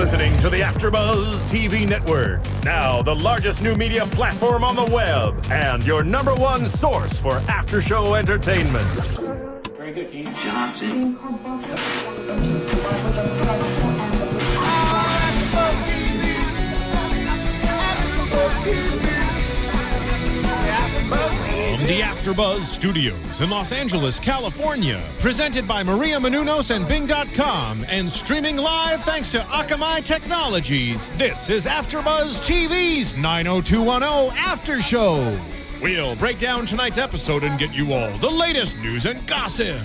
listening to the AfterBuzz TV network. Now, the largest new media platform on the web and your number one source for after-show entertainment. Very good, Dean Johnson. From the AfterBuzz Studios in Los Angeles, California, presented by Maria Menounos and Bing.com, and streaming live thanks to Akamai Technologies, this is AfterBuzz TV's 90210 After Show. We'll break down tonight's episode and get you all the latest news and gossip.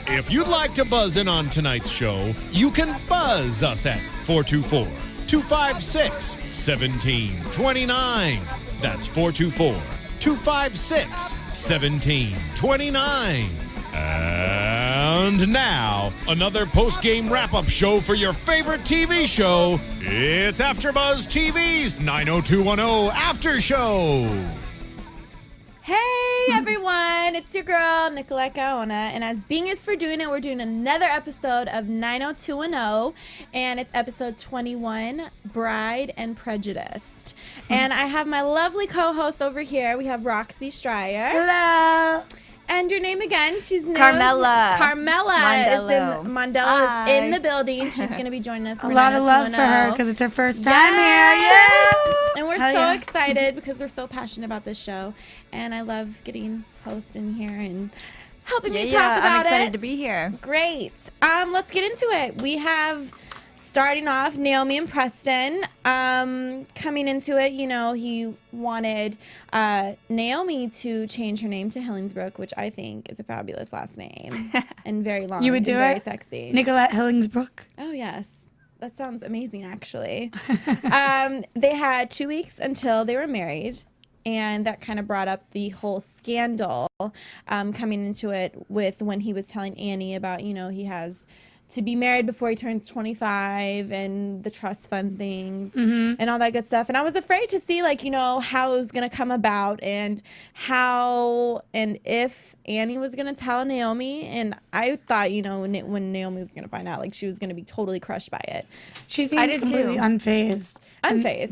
If you'd like to buzz in on tonight's show, you can buzz us at 424-256-1729. That's 424-256-1729. And now, another post-game wrap-up show for your favorite TV show. It's AfterBuzz TV's 90210 After Show. Hey everyone, it's your girl Nicolette Gaona, and as Bing is for doing it, we're doing another episode of 90210, and it's episode 21, Bride and Prejudice. And I have my lovely co-host over here. We have Roxy Stryer. Hello. And your name again? She's new. Carmela. Mondelo is in the building. She's going to be joining us. A lot of love for her because it's her first time here. Yes. And we're Hell so yeah. excited because we're so passionate about this show. And I love getting hosts in here and helping me talk about it. I'm excited to be here. Great. Let's get into it. We have, starting off, Naomi and Preston. Coming into it, you know, he wanted Naomi to change her name to Hillingsbrook, which I think is a fabulous last name and very long. You would do and very it? Sexy. Nicolette Hillingsbrook. Oh, yes. That sounds amazing, actually. They had 2 weeks until they were married, and that kind of brought up the whole scandal coming into it with when he was telling Annie about, you know, he has to be married before he turns 25 and the trust fund things and all that good stuff. And I was afraid to see, like, you know, how it was going to come about and how and if Annie was going to tell Naomi. And I thought, you know, when Naomi was going to find out, like, she was going to be totally crushed by it. She seemed completely unfazed.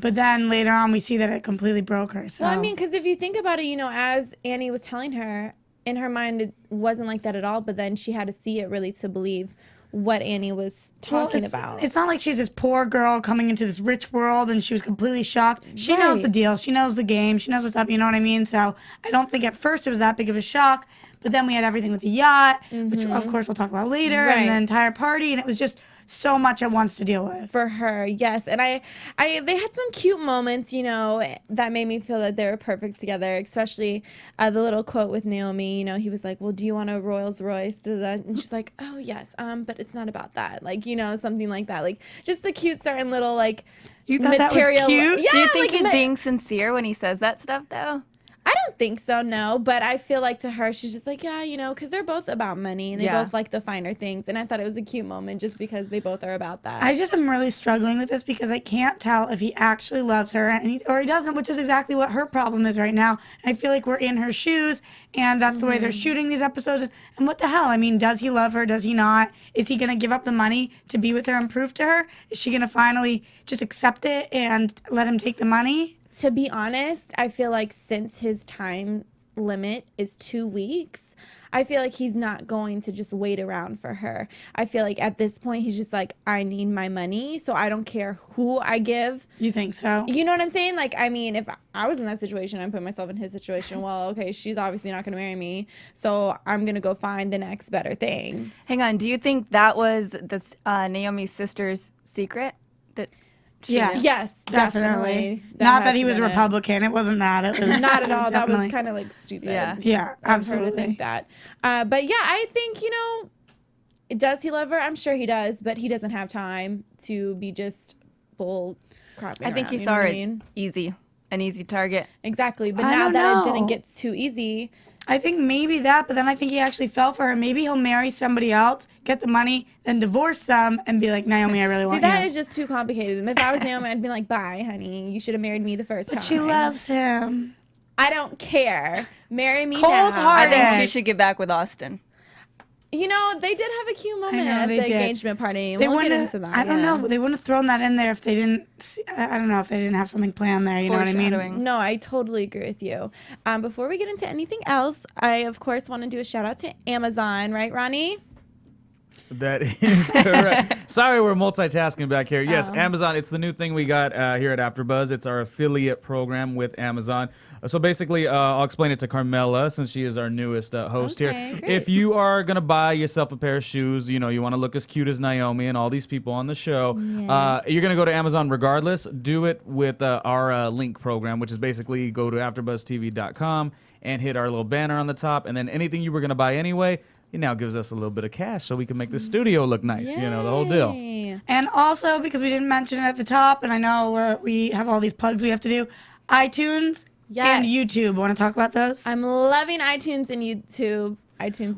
But then later on, we see that it completely broke her. So. Well, I mean, because if you think about it, you know, as Annie was telling her, in her mind, it wasn't like that at all. But then she had to see it really to believe what Annie was talking about. It's not like she's this poor girl coming into this rich world and she was completely shocked. She knows the deal. She knows the game. She knows what's up. You know what I mean? So I don't think at first it was that big of a shock. But then we had everything with the yacht, which of course we'll talk about later, and the entire party. And it was just so much at once to deal with. For her, yes. And they had some cute moments, you know, that made me feel that they were perfect together, especially the little quote with Naomi. You know, he was like, well, do you want a Rolls Royce? And she's like, oh, yes, but it's not about that. Like, you know, something like that. Like, just the cute certain little, like, you thought material. That was cute? Yeah, do you think he's being sincere when he says that stuff, though? I don't think so, no. But I feel like to her, she's just like, yeah, you know, because they're both about money and they both like the finer things. And I thought it was a cute moment just because they both are about that. I just am really struggling with this because I can't tell if he actually loves her or he doesn't, which is exactly what her problem is right now. I feel like we're in her shoes, and that's the way they're shooting these episodes. And what the hell? I mean, does he love her? Does he not? Is he going to give up the money to be with her and prove to her? Is she going to finally just accept it and let him take the money? To be honest, I feel like since his time limit is 2 weeks, I feel like he's not going to just wait around for her. I feel like at this point, he's just like, I need my money, so I don't care who I give. You think so? You know what I'm saying? Like, I mean, if I was in that situation, I'd put myself in his situation. Well, okay, she's obviously not going to marry me, so I'm going to go find the next better thing. Hang on. Do you think that was Naomi's sister's secret? Yes, definitely. Not that he was Republican. It wasn't that. It was not at all. That was kind of like stupid. Yeah, absolutely. To think that. But yeah, I think, you know, does he love her? I'm sure he does, but he doesn't have time to be just bull crapping I think around, he saw her as easy, an easy target. Exactly. But now that it didn't get too easy. I think maybe that, but then I think he actually fell for her. Maybe he'll marry somebody else, get the money, then divorce them, and be like, Naomi, I really want you. See, that is just too complicated. And if I was Naomi, I'd be like, bye, honey. You should have married me the first time. But she loves him. I don't care. Marry me now. Cold-hearted. I think she should get back with Austin. You know, they did have a cute moment know, at they the did. engagement party. They We'll get wouldn't. into that. I don't yeah. know. They wouldn't have thrown that in there if they didn't. I don't know if they didn't have something planned there. You know what I mean? Foreshadowing. No, I totally agree with you. Before we get into anything else, I, of course, want to do a shout out to Amazon. Right, Ronnie? That is correct. Sorry, we're multitasking back here. Yes, Oh. Amazon. It's the new thing we got here at AfterBuzz. It's our affiliate program with Amazon. So basically, I'll explain it to Carmela since she is our newest host Okay, here. great. If you are gonna buy yourself a pair of shoes, you know you want to look as cute as Naomi and all these people on the show. You're gonna go to Amazon regardless. Do it with our link program, which is basically go to AfterBuzzTV.com and hit our little banner on the top, and then anything you were gonna buy anyway. It now gives us a little bit of cash so we can make the studio look nice, you know, the whole deal. Yay. And also, because we didn't mention it at the top, and I know we have all these plugs we have to do, iTunes and Yes. YouTube. Want to talk about those? I'm loving iTunes and YouTube.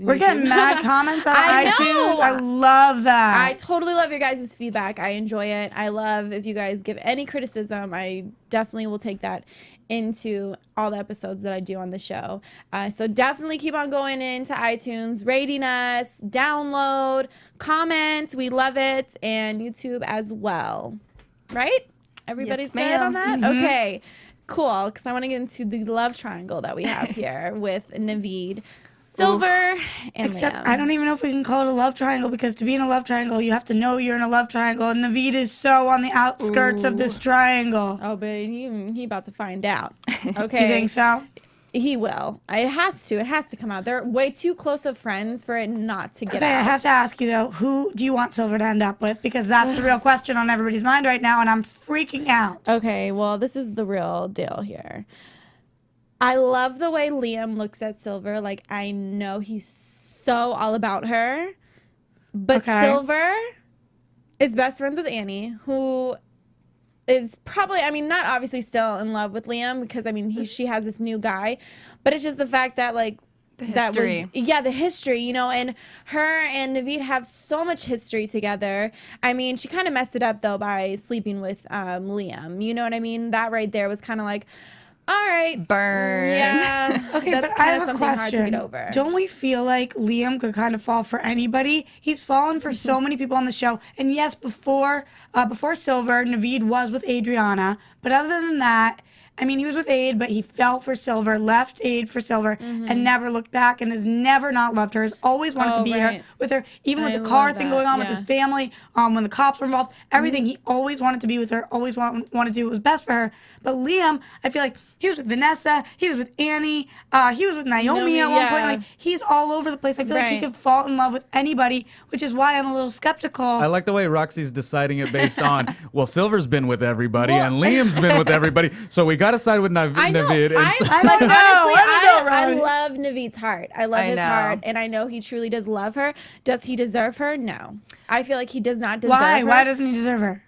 We're getting mad comments on I know. iTunes. I love that. I totally love your guys' feedback. I enjoy it. I love if you guys give any criticism. I definitely will take that into all the episodes that I do on the show. So definitely keep on going into iTunes, rating us, download, comment. We love it. And YouTube as well. Right? Everybody's Yes, good on ma'am. that? Okay. Cool. Because I want to get into the love triangle that we have here with Naveed, Silver, and Except Liam. I don't even know if we can call it a love triangle, because to be in a love triangle, you have to know you're in a love triangle. And Naveed is so on the outskirts of this triangle. Oh, but he about to find out. Okay. You think so? He will. It has to. It has to come out. They're way too close of friends for it not to get Okay, I out. have to ask you though, who do you want Silver to end up with? Because that's the real question on everybody's mind right now, and I'm freaking out. Okay, well, this is the real deal here. I love the way Liam looks at Silver. Like, I know he's so all about her. But Okay. Silver is best friends with Annie, who is probably, I mean, not obviously still in love with Liam, because, I mean, she has this new guy. But it's just the fact that, like, that was, history. yeah, the history, you know, and her and Naveed have so much history together. I mean, she kind of messed it up, though, by sleeping with Liam. You know what I mean? That right there was kind of like, all right. Burn. Yeah. Okay, that's but I kinda have a something hard to question. get over. Don't we feel like Liam could kind of fall for anybody? He's fallen for so many people on the show. And yes, before Silver, Naveed was with Adriana. But other than that, I mean, he was with Aid, but he fell for Silver, left Aid for Silver, and never looked back, and has never not loved her. Has always wanted to be right. with her, even with I the car love thing that, going on with yeah. his family, when the cops were involved, everything. He always wanted to be with her, always wanted to do what was best for her. But Liam, I feel like he was with Vanessa, he was with Annie, he was with Naomi at one point. yeah. Like, he's all over the place. I feel like he Right. could fall in love with anybody, which is why I'm a little skeptical. I like the way Roxy's deciding it based on, well, Silver's been with everybody Well- and Liam's been with everybody, so we got to side with I know. Naveed. And so- I like, don't know. honestly, I don't know, I Ronnie. love Naveed's heart. I love I his know. heart, and I know he truly does love her. Does he deserve her? No. I feel like he does not deserve Why? her. Why doesn't he deserve her?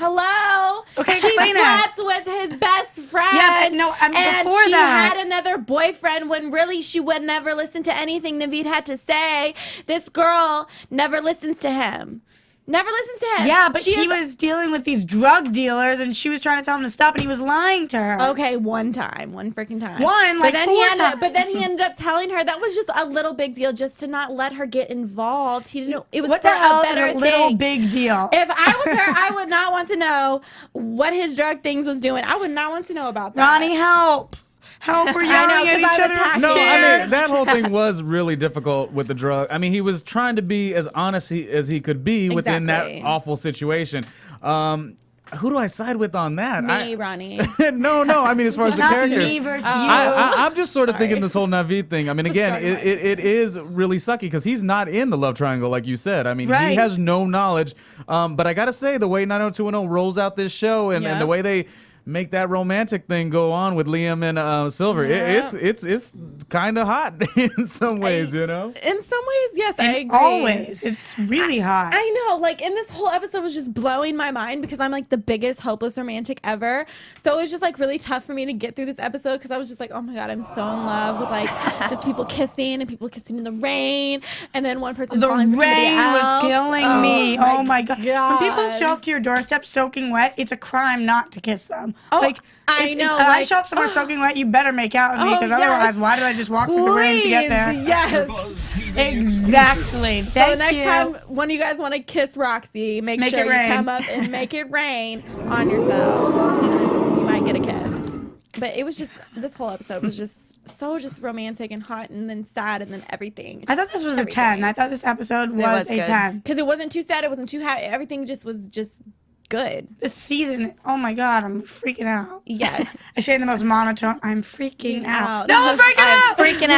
Hello? Okay, she explain it. slept with his best friend. Yeah, but no, I mean, and before she that- had another boyfriend when really she would never listen to anything Naveed had to say. This girl never listens to him. Never listens to him. Yeah, but She he is- was dealing with these drug dealers, and she was trying to tell him to stop, and he was lying to her. Okay, one freaking time. Like, then 4 but then times. he ended up telling her that was just a little big deal, just to not let her get involved. He didn't. It was What for the hell a is better a little thing. big deal? If I was her, I would not want to know what his drug things was doing. I would not want to know about that. Ronnie, help. Help, we're I know, yelling at 'cause each I was other. I'm hacked. No, I scared. mean, that whole thing was really difficult with the drug. I mean, he was trying to be as honest as he could be within Exactly. that awful situation. Who do I side with on that? Me, Ronnie. No, I mean, as far as the Not characters. me versus you. I'm just sort of thinking Sorry. this whole Naveed thing. I mean, again, Sorry, Mike. it is really sucky because he's not in the love triangle, like you said. I mean, he Right. has no knowledge. But I got to say, the way 90210 rolls out this show and Yeah. the way they make that romantic thing go on with Liam and Silver, Yeah. it's kind of hot in some ways, you know? In some ways, yes, I agree. Always. It's really hot. I know, like, and this whole episode was just blowing my mind because I'm like the biggest hopeless romantic ever. So it was just like really tough for me to get through this episode because I was just like, oh my god, I'm so in love with like just people kissing and people kissing in the rain, and then one person The falling for somebody rain was else. killing me. Oh my god. When people God. show up to your doorstep soaking wet, it's a crime not to kiss them. Oh, like, I if know, I like, show up somewhere soaking wet, you better make out with me, Oh, because yes. otherwise, why did I just walk through the rain to get there? Please, yes. AfterBuzz TV Exactly. So Thank the next you. time when you guys want to kiss Roxy, make sure it you rain. come up and make it rain on yourself. And then you might get a kiss. But it was just, this whole episode was just so just romantic and hot and then sad and then everything. I thought this was a 10. I thought this episode was a was good. 10. Because it wasn't too sad, it wasn't too happy. Everything just was just good. This season, oh my God, I'm freaking out. Yes. I say in the most monotone, I'm freaking out. out. No, I'm freaking out. Freaking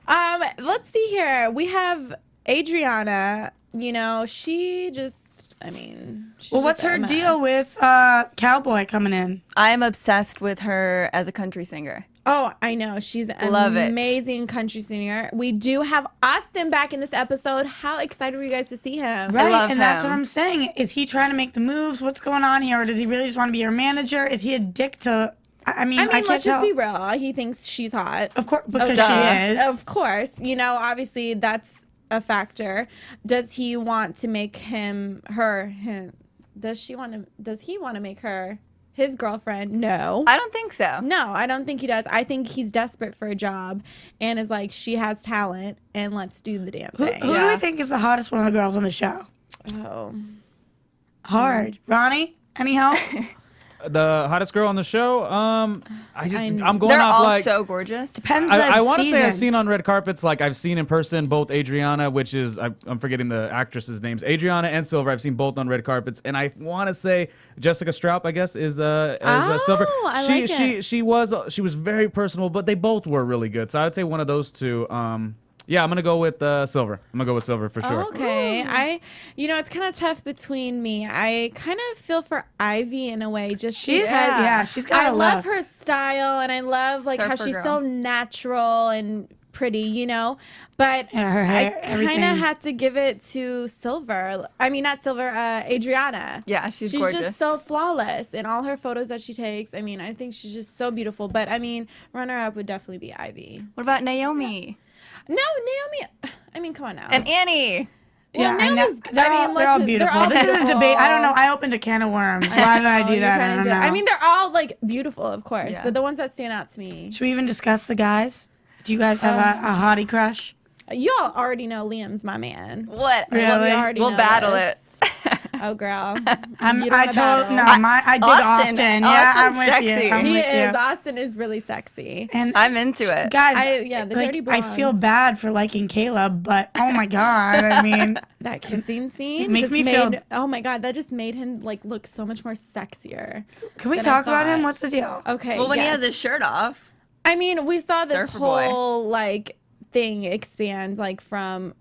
out. Let's see here. We have Adriana. You know, she just, I mean, she's Well, what's just a her mess. deal with Cowboy coming in? I am obsessed with her as a country singer. Oh, I know. She's an Love it. amazing country singer. We do have Austin back in this episode. How excited were you guys to see him? Right, love and that's him. what I'm saying. Is he trying to make the moves? What's going on here? Or does he really just want to be her manager? Is he a dick to... I mean, I can't let's tell. just be real. He thinks she's hot. Of course, because duh. she is. Of course. You know, obviously that's a factor. Does he want to make him? Does he want to make her his girlfriend? No. I don't think so. No, I don't think he does. I think he's desperate for a job and is like, she has talent and let's do the damn Who thing. do we think is the hottest one of the girls on the show? Oh. Hard. Ronnie, any help? The hottest girl on the show. I'm going They're off all like. so gorgeous. Depends. I want to say I've season. seen on red carpets, like I've seen in person both Adriana, which is I'm forgetting the actress's names, Adriana and Silver. I've seen both on red carpets, and I want to say Jessica Stroup, I guess, is Silver. I She like she it. she was very personable, but they both were really good. So I would say one of those two. Yeah, I'm gonna go with Silver. I'm gonna go with Silver for sure. Okay. It's kind of tough between me. I kind of feel for Ivy in a way, just She's because she's got I a love look. her style and I love like how Surfer she's girl. so natural and pretty, you know. But Yeah, her hair, I everything. kind of had to give it to Silver. I mean, not Silver, Adriana. Yeah, she's She's gorgeous. just so flawless in all her photos that she takes. I mean, I think she's just so beautiful. But I mean, runner-up would definitely be Ivy. What about Naomi? No, Naomi. I mean, come on now. And Annie. Yeah, Well, Naomi's- they're I mean, all let's- beautiful. they're all This is a beautiful. debate. I don't know. I opened a can of worms. Why did I do You that? I kinda don't did. know. I mean, they're all like beautiful, of course, Yeah. but the ones that stand out to me. Should we even discuss the guys? Do you guys have a hottie crush? You all already know Liam's my man. What? Really? We already We'll know battle this. it. Oh, girl. I dig Austin. Austin. Yeah, I'm with Austin's you. I'm He with is. you. Austin is really sexy. And I'm into it. guys, the like, dirty I feel blondes. bad for liking Caleb, but oh my God, I mean, That kissing scene It makes just me made, feel- oh my God, that just made him like look so much more sexier. can we than I talk about him? thought. What's the deal? Okay. Well, when he yes. has his shirt off. I mean, we saw this Surfer boy. whole like thing expand like from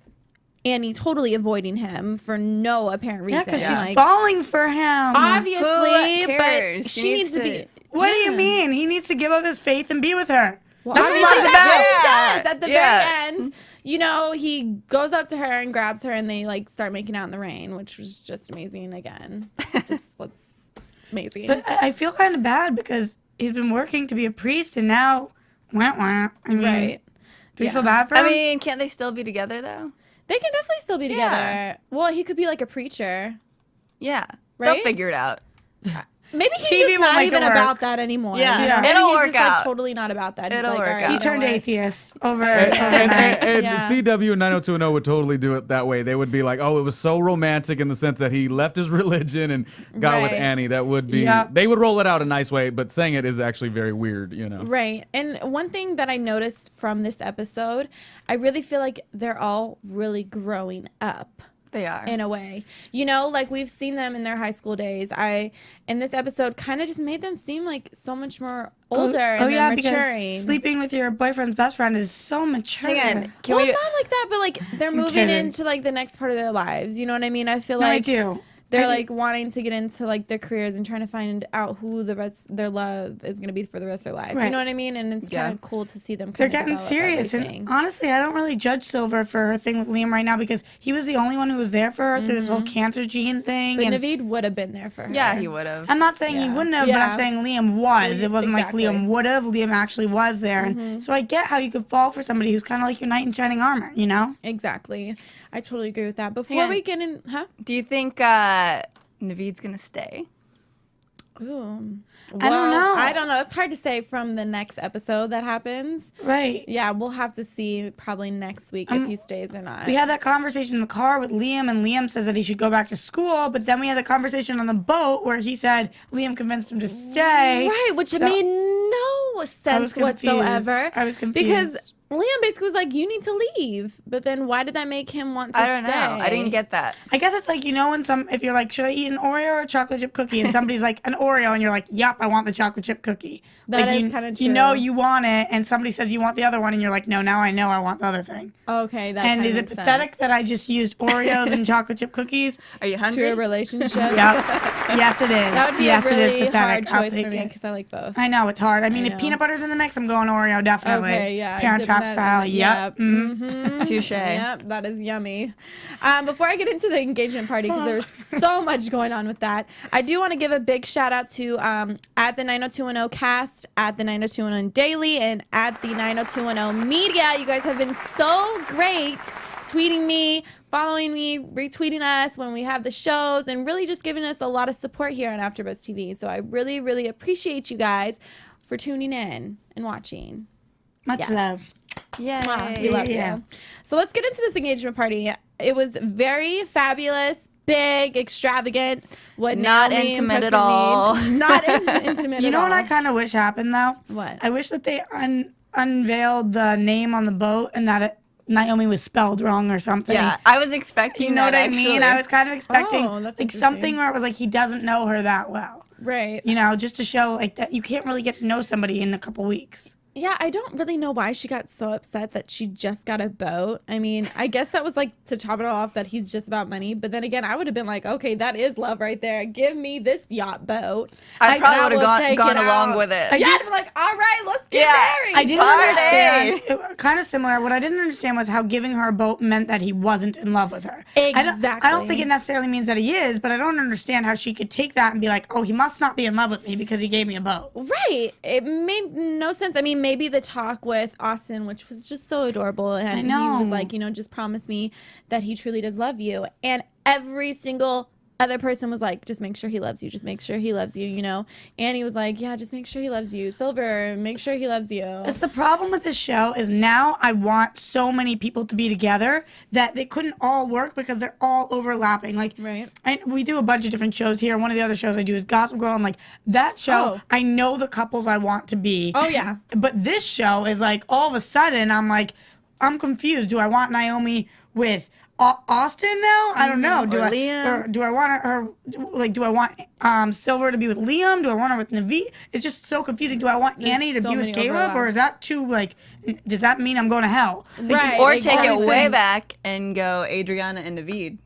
Annie totally avoiding him for no apparent reason. Yeah, because she's like, falling for him. obviously, Who but cares? she She needs needs to be. to- What do you mean? He needs to give up his faith and be with her. Well, That's what obviously love's that's about. what he Yeah. does at the Yeah. very end. You know, he goes up to her and grabs her, and they like start making out in the rain, which was just amazing. Again, it's amazing. But I feel kind of bad because he's been working to be a priest and now, wah, wah. I mean, right. do we Yeah. feel bad for him? I mean, can't they still be together though? They can definitely still be together. Yeah. Well, he could be like a preacher. Yeah. Right? They'll figure it out. Maybe he's TV just will not make even it work. about that anymore. Yeah. Yeah. Maybe It'll he's work just, like, out. totally not about that. He's It'll like, work all right, out. he you know turned what? atheist over And, overnight. and Yeah. CW and 90210 would totally do it that way. They would be like, oh, it was so romantic in the sense that he left his religion and got with Right. Annie. That would be, Yep. they would roll it out a nice way, but saying it is actually very weird, you know? Right. And one thing that I noticed from this episode, I really feel like they're all really growing up. They are. In a way, you know, like we've seen them in their high school days. In this episode kind of just made them seem like so much more older and oh yeah, they're because maturing. sleeping with your boyfriend's best friend is so mature. Hang on. Can Well, we? not like that, but like they're moving kidding. into like the next part of their lives. You know what I mean? I feel No, I like do. they're I- like wanting to get into like their careers and trying to find out who the rest their love is going to be for the rest of their life. You Right. know what I mean? And it's Yeah. kind of cool to see them. They're kinda getting develop serious, everything. and honestly, I don't really judge Silver for her thing with Liam right now because he was the only one who was there for her through this whole cancer gene thing. But And Naveed would have been there for her. Yeah, he would have. I'm not saying he Yeah. wouldn't have, but Yeah. I'm saying Liam was. It wasn't Exactly. like Liam would have. Liam actually was there, and so I get how you could fall for somebody who's kind of like your knight in shining armor, you know? Exactly. I totally agree with that. Before Hang on. we get in, Do you think Naveed's gonna stay? Ooh. I don't know. I don't know. It's hard to say from the next episode that happens. Right. Yeah, we'll have to see probably next week if he stays or not. We had that conversation in the car with Liam, and Liam says that he should go back to school, but then we had the conversation on the boat where he said Liam convinced him to stay. Right, which So- made no sense whatsoever. I was confused. Because Liam basically was like, you need to leave. But then why did that make him want to I don't stay? know. I didn't get that. I guess it's like, if you're like, should I eat an Oreo or a chocolate chip cookie? And somebody's like, an Oreo, and you're like, yep, I want the chocolate chip cookie. That like, is kinda You know true. you want it, and somebody says you want the other one, and you're like, no, now I know I want the other thing. Okay, that And kinda is it makes pathetic sense. that I just used Oreos and chocolate chip cookies? Are you To hungry? a relationship? Yep. Yes, it is. That would be yes, a really it is hard pathetic. I'll choice take for me it. because I like both. I know, it's hard. I mean, I if know. peanut butter's in the mix, I'm going Oreo, definitely. Okay, yeah. Parent dipping Trap that in style, the- yep. Mhm. Touche. Yep, that is yummy. Before I get into the engagement party, because there's so much going on with that, I do want to give a big shout out to at the 90210 cast, at the 90210 daily, and at the 90210 media. You guys have been so great tweeting me, following me, retweeting us when we have the shows, and really just giving us a lot of support here on AfterBuzz TV. So I really, really appreciate you guys for tuning in and watching. Much Yes. love. Yay. We love Yeah. you. So let's get into this engagement party. It was very fabulous, big, extravagant. What Not Naomi intimate at impressed me. all. Not intimate You at know what all. I kind of wish happened, though? What? I wish that they unveiled the name on the boat and that Naomi was spelled wrong or something. Yeah, I was expecting You know that, what I mean? actually. I was kind of expecting Oh, that's like interesting. something where it was like he doesn't know her that well. Right. You know, just to show like that you can't really get to know somebody in a couple weeks. Yeah, I don't really know why she got so upset that she just got a boat. I mean, I guess that was like to top it all off that he's just about money. But then again, I would have been like, okay, that is love right there. Give me this yacht boat. I probably would will have take gone it along out. with it. Yeah, I'd be like, all right, let's get Yeah, married. I didn't Party! understand. Kind of similar. What I didn't understand was how giving her a boat meant that he wasn't in love with her. I don't Exactly. think it necessarily means that he is, but I don't understand how she could take that and be like, oh, he must not be in love with me because he gave me a boat. Right. It made no sense. I mean, maybe the talk with Austin, which was just so adorable. And he was know. like, just promise me that he truly does love you. And every single other person was like, just make sure he loves you. Just make sure he loves you, And he was like, yeah, just make sure he loves you. Silver, make sure he loves you. It's the problem with this show is now I want so many people to be together that they couldn't all work because they're all overlapping. Like, Right. we do a bunch of different shows here. One of the other shows I do is Gossip Girl, and like that show, Oh. I know the couples I want to be. Oh, yeah. But this show is like all of a sudden I'm like, I'm confused. Do I want Naomi with Austin now? I don't know. Or Liam. Or do I want her? Like, do I want Silver to be with Liam? Do I want her with Naveed? It's just so confusing. Do I want Annie to so be with many Caleb, or overlaps. is that too like? Does that mean I'm going to hell? Like, Right. Or it's take all it these way things. back and go Adriana and Naveed.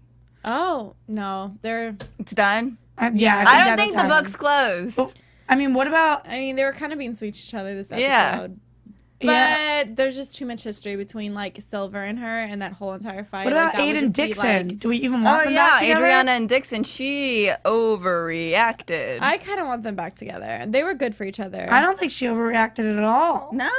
Oh, no. They're, It's done. Yeah, I don't that's think the fine. book's closed. Well, I mean, what about? I mean, they were kind of being sweet to each other this episode. Yeah. But Yeah. there's just too much history between like Silver and her and that whole entire fight. What Like, about that would Aiden just be, Dixon? like- Do we even want Oh them yeah, back together? Adriana and Dixon. She overreacted. I kind of want them back together. They were good for each other. I don't think she overreacted at all. No.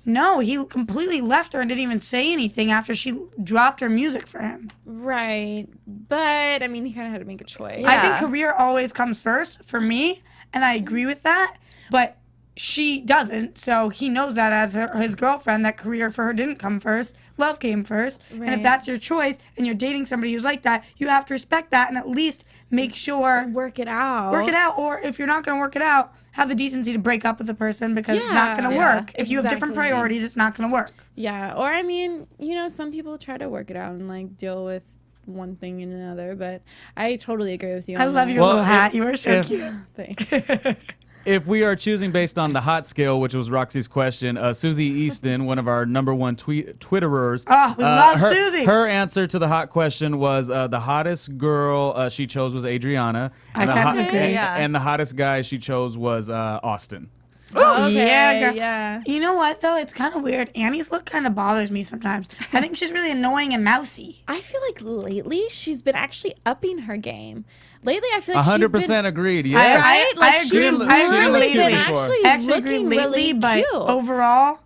No, he completely left her and didn't even say anything after she dropped her music for him. Right. But I mean, he kind of had to make a choice. I think Yeah. career always comes first for me, and I agree with that. But she doesn't, so he knows that as his girlfriend, that career for her didn't come first. Love came first. And if Right. that's your choice and you're dating somebody who's like that, you have to respect that and at least make sure Work it out. work it out. Or if you're not going to work it out, have the decency to break up with the person because it's not going to Yeah, work. If you have different exactly. priorities, it's not going to work. Yeah. Or I mean, some people try to work it out and like deal with one thing and another. But I totally agree with you. I on love that. your Well, little hat. if- You are so if- cute. Thanks. If we are choosing based on the hot scale, which was Roxy's question, Susie Easton, one of our number one Twitterers. Oh, we love her, Susie. Her answer to the hot question was the hottest girl she chose was Adriana. I And the kinda agree. Yeah. and the hottest guy she chose was Austin. Okay, yeah, girl. yeah. You know what, though? It's kind of weird. Annie's look kind of bothers me sometimes. I think she's really annoying and mousy. I feel like lately she's been actually upping her game. Lately, I feel like she's 100% been agreed. Yes. right. Like I she's agree. really I agree been lately. actually I actually agree looking lately, really but cute. overall,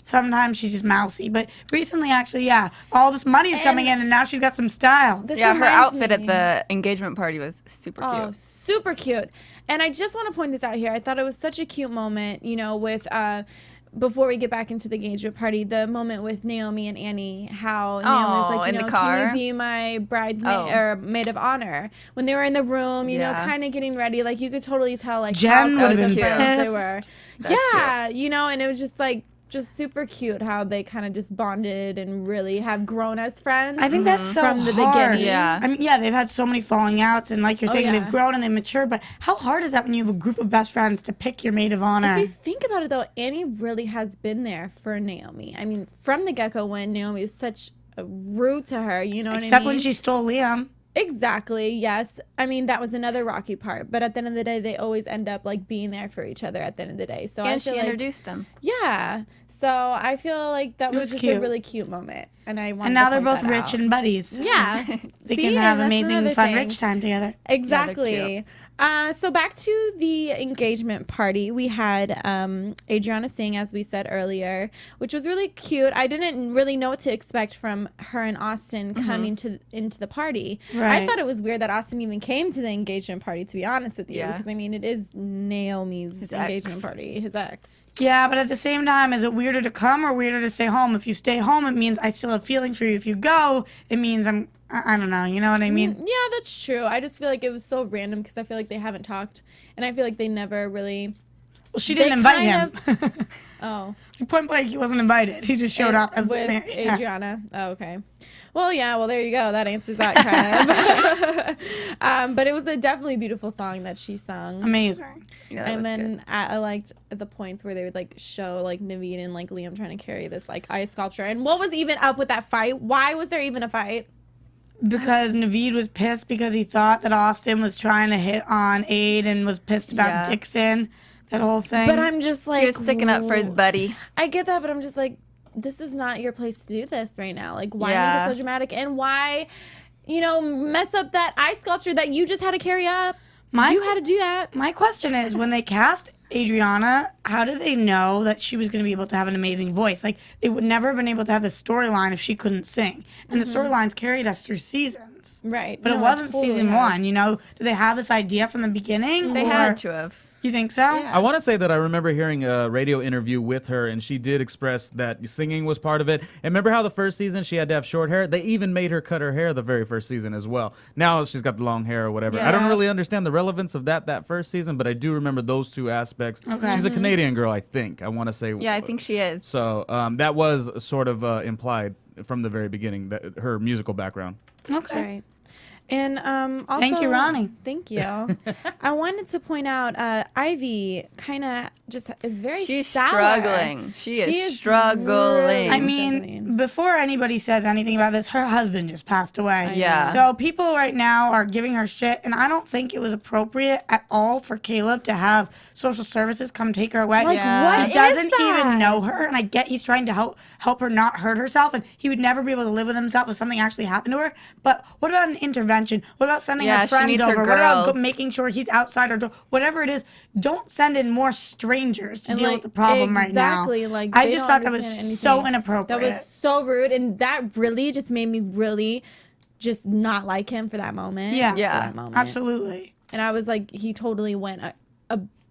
sometimes she's just mousy. But recently, actually, yeah, all this money's coming in, and now she's got some style. This Yeah, her reminds outfit me- at the engagement party was super Oh, cute. super cute. And I just want to point this out here. I thought it was such a cute moment, you know, with before we get back into the engagement party, the moment with Naomi and Annie, how Naomi's like, in you the know, car? can you be my bridesmaid Oh. or maid of honor? When they were in the room, you know, Yeah. kind of getting ready, like you could totally tell like Jen how would've close of been friends they pissed. were. That's Yeah, you know, and it was just like just super cute how they kind of just bonded and really have grown as friends. I think that's so from the hard. beginning. Yeah. I mean, yeah, they've had so many falling outs, and like you're saying, yeah. they've grown and they've matured. But how hard is that when you have a group of best friends to pick your maid of honor? If you think about it, though, Annie really has been there for Naomi. I mean, from the get-go, when Naomi was such rude to her, you know what I mean? Except when she stole Liam. Exactly, yes. I mean, that was another rocky part. But at the end of the day, they always end up, like, being there for each other at the end of the day. So I And she feel like, introduced them. yeah. So I feel like that It was was just a cute. really cute moment. And I wanted And now to they're point both that rich out. and buddies. Yeah. They See, can have and that's amazing, another fun, thing. rich time together. Exactly. So back to the engagement party. We had Adriana sing, as we said earlier, which was really cute. I didn't really know what to expect from her and Austin coming into the party. I Right. thought it was weird that Austin even came to the engagement party, to be honest with you. Yeah. Because, I mean, it is Naomi's His engagement ex. party, his ex. Yeah, but at the same time, is it weirder to come or weirder to stay home? If you stay home, it means I still have feelings for you. If you go, it means I don't know. You know what I mean? Yeah, that's true. I just feel like it was so random because I feel like they haven't talked. And I feel like they never really... Well, she They didn't invite kind him. Oh. Point blank, he wasn't invited. He just showed up as with the man. Yeah. Adriana. Oh, okay. Well, yeah. Well, there you go. That answers that kind of. But it was a definitely beautiful song that she sung. Amazing. Yeah, that And was then good. I liked the points where they would like show like Naveen and like Liam trying to carry this like ice sculpture. And what was even up with that fight? Why was there even a fight? Because Naveed was pissed because he thought that Austin was trying to hit on Aid and was pissed about Yeah. Dixon. That whole thing. But I'm just like He was sticking up for his buddy. I get that, but I'm just like, this is not your place to do this right now. Like, why Yeah. make it so dramatic? And why, you know, mess up that ice sculpture that you just had to carry up? You had to do that. My question is, when they cast Adriana, how did they know that she was going to be able to have an amazing voice? Like, they would never have been able to have the storyline if she couldn't sing. And the storylines carried us through seasons. Right. But it wasn't season one, you know? Did they have this idea from the beginning? They or- had to have. You think so? I want to say that I remember hearing a radio interview with her, and she did express that singing was part of it. And remember how the first season she had to have short hair? They even made her cut her hair the very first season as well. Now she's got the long hair or whatever. I don't Yeah. really understand the relevance of that first season, but I do remember those two aspects. Okay. She's a Canadian girl, I think. I want to say. Yeah, I think she is. So that was sort of implied from the very beginning, that her musical background. Okay. Right. And also, Thank you, Ronnie. Thank you. I wanted to point out Ivy kind of just is very She's sour. struggling. She is struggling. really I mean, struggling. before anybody says anything about this, her husband just passed away. Yeah. So people right now are giving her shit, and I don't think it was appropriate at all for Caleb to have social services come take her away. Like, Yeah. what He is doesn't that? even know her, and I get he's trying to help her not hurt herself, and he would never be able to live with himself if something actually happened to her. But what about an intervention? What about sending Yeah, her she friends needs her over? What about girls. making sure he's outside her door? Whatever it is, don't send in more strangers to And, deal like, with the problem exactly, right now. like, I they just don't thought that was understand so anything. inappropriate. That was so rude, and that really just made me really just not like him for that moment. Yeah. For Yeah. that moment. Absolutely. And I was like, he totally went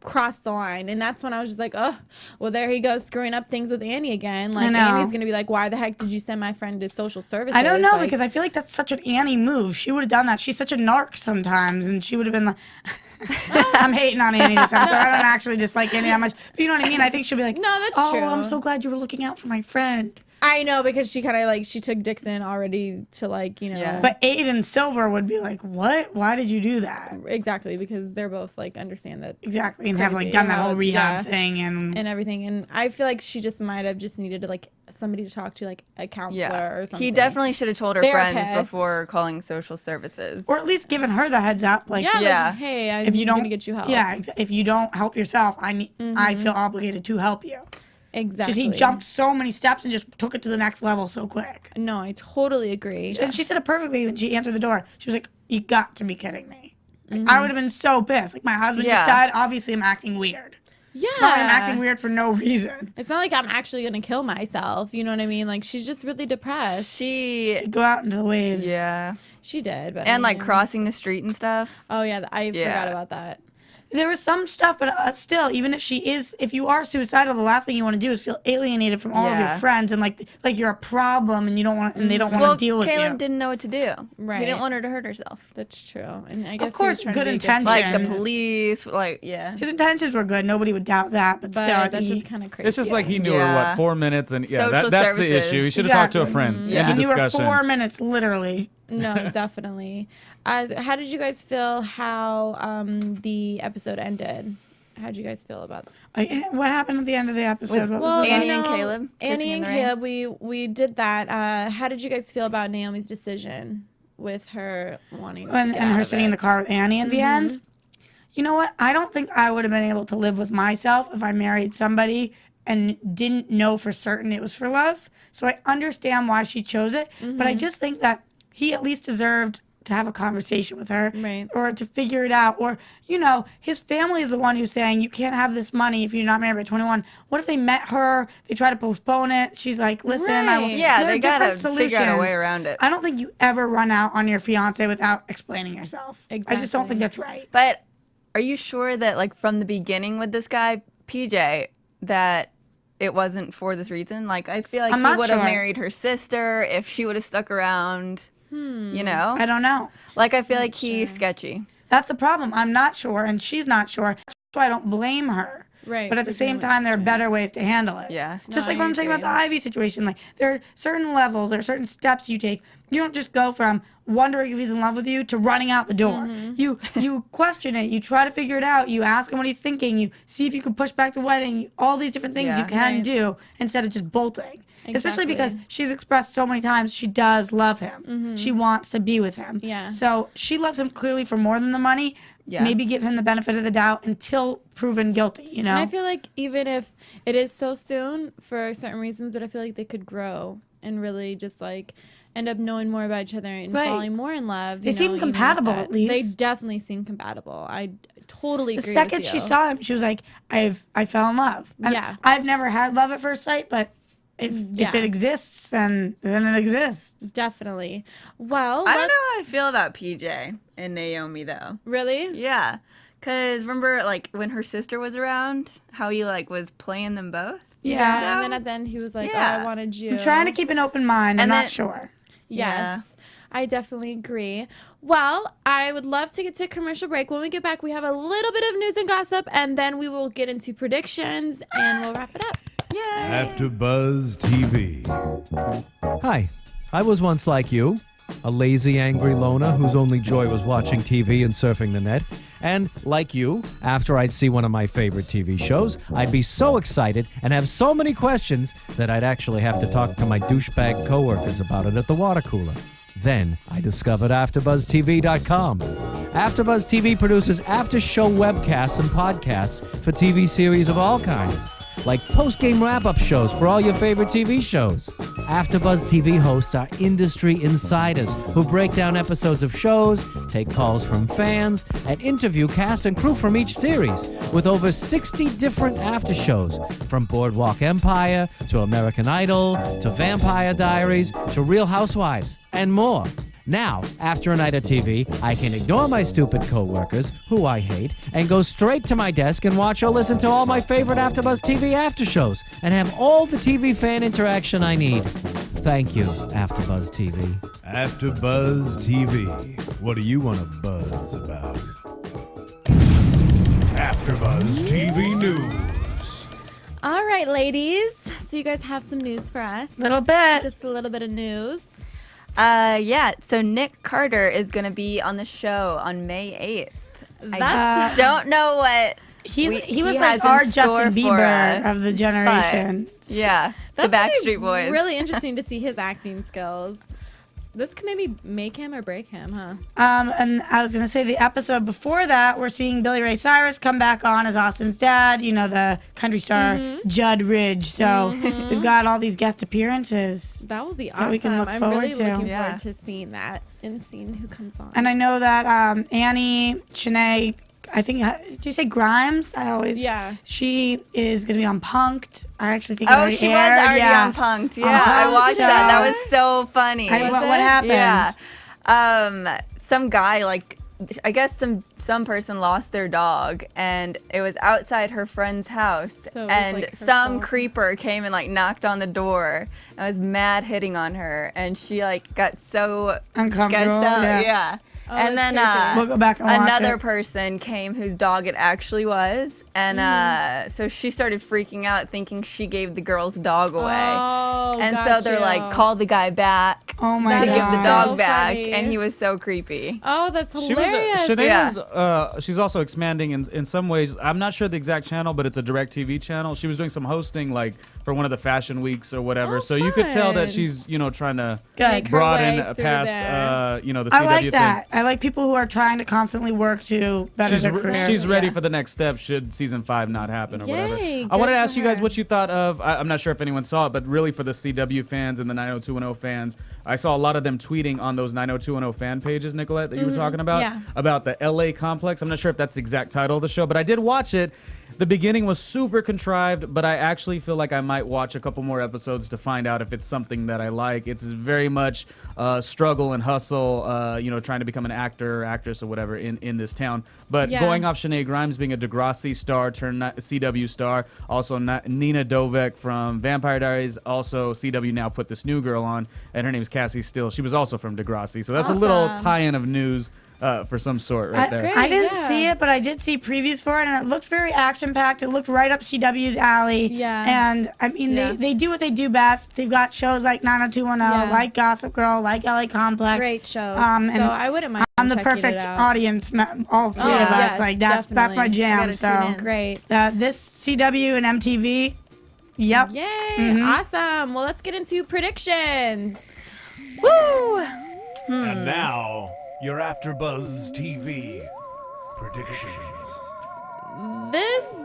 across the line, and that's when I was just like, oh, well, there he goes screwing up things with Annie again. Like, know. Annie's gonna be like, why the heck did you send my friend to social services? I don't know, Like, because I feel like that's such an Annie move. She would have done that. She's such a narc sometimes, and she would have been like, I'm hating on Annie this episode. I don't actually dislike Annie that much. But you know what I mean? I think she'll be like, No, that's oh, true. I'm so glad you were looking out for my friend. I know, because she kind of like, she took Dixon already to like, you know. Yeah. But Aiden Silver would be like, what? Why did you do that? Exactly, because they're both like understand that Exactly. And have like Crazy. done that How- whole rehab yeah. thing. And everything. And I feel like she just might have just needed to like somebody to talk to, like a counselor or something. He definitely should have told her friends Therapist. before calling social services. or at least given her the heads up. Like, Yeah. Yeah. Like, hey, I'm if you don't gonna get you help. Yeah. If you don't help yourself, I feel obligated to help you. Exactly. Just he jumped so many steps and just took it to the next level so quick. No, I totally agree. And she said it perfectly when she answered the door. She was like, you got to be kidding me. Like, I would have been so pissed. Like, my husband just Yeah. died. Obviously, I'm acting weird. Yeah. It's not like I'm acting weird for no reason. It's not like I'm actually going to kill myself. You know what I mean? Like, she's just really depressed. She Go out into the waves. yeah. She did. But And I like mean- crossing the street and stuff. Oh, yeah. I Yeah. forgot about that. There was some stuff, but still, even if you are suicidal, the last thing you want to do is feel alienated from all of your Yeah. friends and like you're a problem and you don't want, and they don't want Well, to deal with Caleb you. didn't know what to do. Right. He didn't want her to hurt herself. That's true. And I guess Of course, he was trying good to be intentions. Like the Yes. police, like yeah. His intentions were good. Nobody would doubt that, but But still, that's he, just kind of crazy. It's just like he knew her, Yeah. 4 minutes? And yeah, Social that's the services. issue. He should have talked to a Exactly. friend. Yeah. End he of knew her discussion. 4 minutes, literally. No, definitely. How did you guys feel how the episode ended? How did you guys feel about that? What happened at the end of the episode? What Well, was it? Annie you and know, Caleb kissing Annie in and the rain? Caleb, we did that. How did you guys feel about Naomi's decision with her wanting to and get and out her of sitting in it? the car with Annie at the end. You know what? I don't think I would have been able to live with myself if I married somebody and didn't know for certain it was for love. So I understand why she chose it, but I just think that he at least deserved to have a conversation with her, Right. or to figure it out, or his family is the one who's saying you can't have this money if you're not married by 21. What if they met her, they try to postpone it, she's like, listen, I will. Right. Yeah, There are they gotta different figure out a way solutions. around it. I don't think you ever run out on your fiance without explaining yourself. I just don't Exactly. think that's right. But are you sure that like from the beginning with this guy, PJ, that it wasn't for this reason? Like I feel like I'm he not would have sure. married her sister if she would have stuck around. You know? I don't know. Like I feel like he's sketchy. That's the problem. I'm not sure, and she's not sure. That's why I don't blame her. Right, But at the for doing same what time, she's there are doing. better ways to handle it. Yeah. Just No, like what I I'm saying about the agree. Ivy situation. Like there are certain levels, there are certain steps you take. You don't just go from wondering if he's in love with you to running out the door. You question it. You try to figure it out. You ask him what he's thinking. You see if you can push back the wedding. All these different things Yeah. you can Right. do instead of just bolting. Especially because Exactly. she's expressed so many times she does love him. She wants to be with him. Yeah. So she loves him clearly for more than the money. Yeah. Maybe give him the benefit of the doubt until proven guilty, And I feel like even if it is so soon for certain reasons, but I feel like they could grow and really just like end up knowing more about each other and Right. falling more in love. They you know, seem even with compatible, that. at least. They definitely seem compatible. I totally the agree second with she you. saw him, she was like, I fell in love. And Yeah. I've never had love at first sight, but if Yeah. it exists, then it exists. Definitely. Well, I don't know let's- how I feel about PJ and Naomi though. Really? Yeah. Cause remember like when her sister was around, how he like was playing them both? Yeah. And then at the end, he was like, Yeah. "Oh, I wanted you." I'm trying to keep an open mind. I'm And not then- sure. Yes. I definitely agree. Well, I would love to get to a commercial break. When we get back, we have a little bit of news and gossip, and then we will get into predictions, and we'll wrap it up. AfterBuzz TV. Hi, I was once like you, a lazy, angry loner whose only joy was watching TV and surfing the net. And like you, after I'd see one of my favorite TV shows, I'd be so excited and have so many questions that I'd actually have to talk to my douchebag coworkers about it at the water cooler. Then I discovered AfterBuzzTV.com. AfterBuzz TV produces after-show webcasts and podcasts for TV series of all kinds, like post-game wrap-up shows for all your favorite TV shows. AfterBuzz TV hosts are industry insiders who break down episodes of shows, take calls from fans, and interview cast and crew from each series, with over 60 different after shows, from Boardwalk Empire to American Idol to Vampire Diaries to Real Housewives, and more. Now, after a night of TV, I can ignore my stupid coworkers, who I hate, and go straight to my desk and watch or listen to all my favorite AfterBuzz TV after shows, and have all the TV fan interaction I need. Thank you, AfterBuzz TV. AfterBuzz TV. What do you want to buzz about? AfterBuzz TV News. All right, ladies. So you guys have some news for us. Little bit. Just a little bit of news. Yeah, so Nick Carter is going to be on the show on May 8th. I That's- don't know what he was he like has in our store Justin for Bieber us, of the generation. yeah, the That's gonna be Backstreet Boys. Really interesting to see his acting skills. This could maybe make him or break him, huh? And I was going to say the episode before that, we're seeing Billy Ray Cyrus come back on as Austin's dad, you know, the country star Judd Ridge. So we've got all these guest appearances. That would be That awesome. we can look I'm forward really to. looking Yeah. forward to seeing that and seeing who comes on. And I know that Annie, Shanae, I think, did you say Grimes? Yeah. She is going to be on Punk'd. I actually think it Oh, already she aired. was already on Punk'd. Yeah, I Punk'd, watched that. That so- was so funny. What happened? Yeah. Some guy, like, I guess some person lost their dog, and it was outside her friend's house, So it was, and like, her some fault. creeper came and like knocked on the door and was mad hitting on her, and she like got so Uncomfortable, sketched out. yeah. Yeah. Oh, And that's then crazy. We'll go back and watch another it. person came whose dog it actually was, and so she started freaking out, thinking she gave the girl's dog away. Oh, And got so they're you. like, call the guy back Oh my to That give is the God. dog so back, funny. and he was so creepy. Oh, that's She hilarious. was Yeah. she's also expanding in some ways. I'm not sure the exact channel, but it's a direct TV channel. She was doing some hosting like for one of the fashion weeks or whatever. Oh, so you could tell that fun. she's, trying to Good. her broaden way through past there. the I CW like thing. that. I like people who are trying to constantly work to better their career. She's ready Yeah. for the next step should season 5 not happen or whatever. Yay, I wanted good to ask for you guys her. what you thought of. I'm not sure if anyone saw it, but really for the CW fans and the 90210 fans, I saw a lot of them tweeting on those 90210 fan pages, Nicolette, that you were talking about, yeah. about the LA complex. I'm not sure if that's the exact title of the show, but I did watch it. The beginning was super contrived, but I actually feel like I might watch a couple more episodes to find out if it's something that I like. It's very much struggle and hustle, trying to become an actor or actress or whatever in this town. But Yeah. going off Shanae Grimes being a Degrassi star turned CW star, also Nina Dovek from Vampire Diaries, also CW now put this new girl on, and her name's Cassie Still. She was also from Degrassi, so that's a little Awesome. tie-in of news for some sort right there. Great. I didn't yeah. see it, but I did see previews for it, and it looked very action-packed. It looked right up CW's alley. Yeah. And, I mean, Yeah. they do what they do best. They've got shows like 90210, Yeah. like Gossip Girl, like LA Complex. Great shows. And so I wouldn't mind I'm the checking perfect it out. audience, all three Oh, of us. yes, Like, that's my definitely. jam. gotta So, tune in. Great. this CW and MTV, yep. Yay. Mm-hmm. Awesome. Well, let's get into predictions. And now, your AfterBuzz TV predictions. This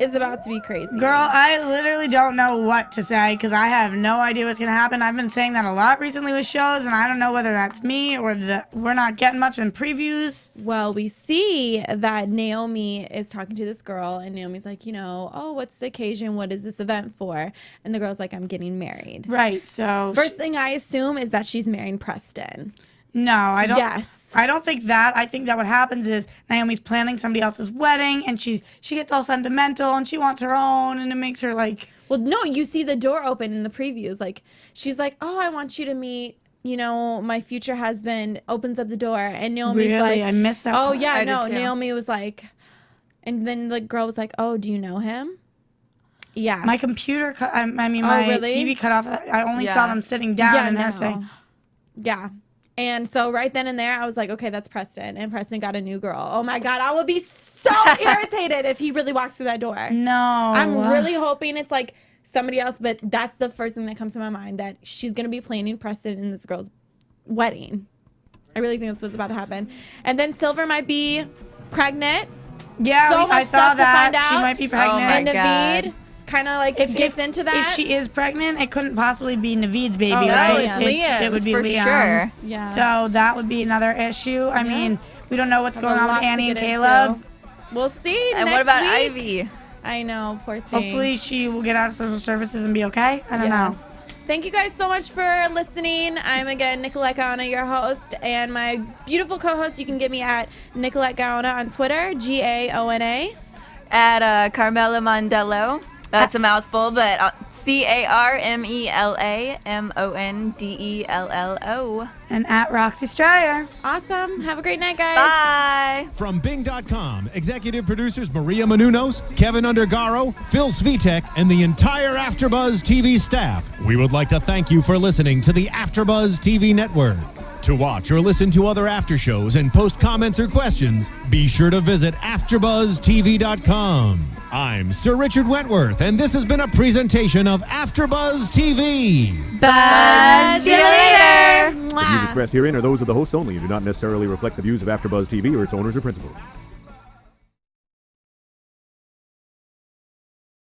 is about to be crazy. Girl, I literally don't know what to say because I have no idea what's going to happen. I've been saying that a lot recently with shows, and I don't know whether that's me or we're not getting much in previews. Well, we see that Naomi is talking to this girl, and Naomi's like, oh, what's the occasion? What is this event for? And the girl's like, I'm getting married. Right, so... First thing I assume is that she's marrying Preston. No, I don't. Yes. I don't think that. I think that what happens is Naomi's planning somebody else's wedding, and she gets all sentimental, and she wants her own, and it makes her like... Well, no, you see the door open in the previews. Like, she's like, oh, I want you to meet, my future husband, opens up the door. And Naomi's Really? like, I missed that oh, part. yeah, I did no. too. Naomi was like, and then the girl was like, oh, do you know him? Yeah. My computer, my really? TV cut off. I only saw Yeah. them sitting down Yeah, and her no. saying, Yeah. And so right then and there, I was like, okay, that's Preston. And Preston got a new girl. Oh, my God. I would be so irritated if he really walks through that door. no. I'm really hoping it's like somebody else, but that's the first thing that comes to my mind, that she's going to be planning Preston in this girl's wedding. I really think that's what's about to happen. And then Silver might be pregnant. Yeah, so I much saw stuff to that. find out. She might be Oh pregnant. my And God. Naveed kind of like gets into that. If she is pregnant, it couldn't possibly be Naveed's baby, Oh, right? Liam's. It would be for Liam's. sure. Yeah. So that would be another issue. I mean, we don't know what's Have going a on lot with to Annie and get Caleb. into. We'll see. And next what about week. Ivy? I know, poor thing. Hopefully she will get out of social services and be okay. I don't know. Yes. Thank you guys so much for listening. I'm again Nicolette Gaona, your host, and my beautiful co-host. You can get me at Nicolette Gaona on Twitter, Gaona. At Carmela Mondello. That's a mouthful, but CarmelaMondello. And at Roxy Stryer. Awesome. Have a great night, guys. Bye. From Bing.com, executive producers Maria Menounos, Kevin Undergaro, Phil Svitek, and the entire AfterBuzz TV staff, we would like to thank you for listening to the AfterBuzz TV network. To watch or listen to other after shows and post comments or questions, be sure to visit AfterBuzzTV.com. I'm Sir Richard Wentworth, and this has been a presentation of AfterBuzz TV. Bye. See you later. The views expressed herein are those of the hosts only and do not necessarily reflect the views of AfterBuzz TV or its owners or principals.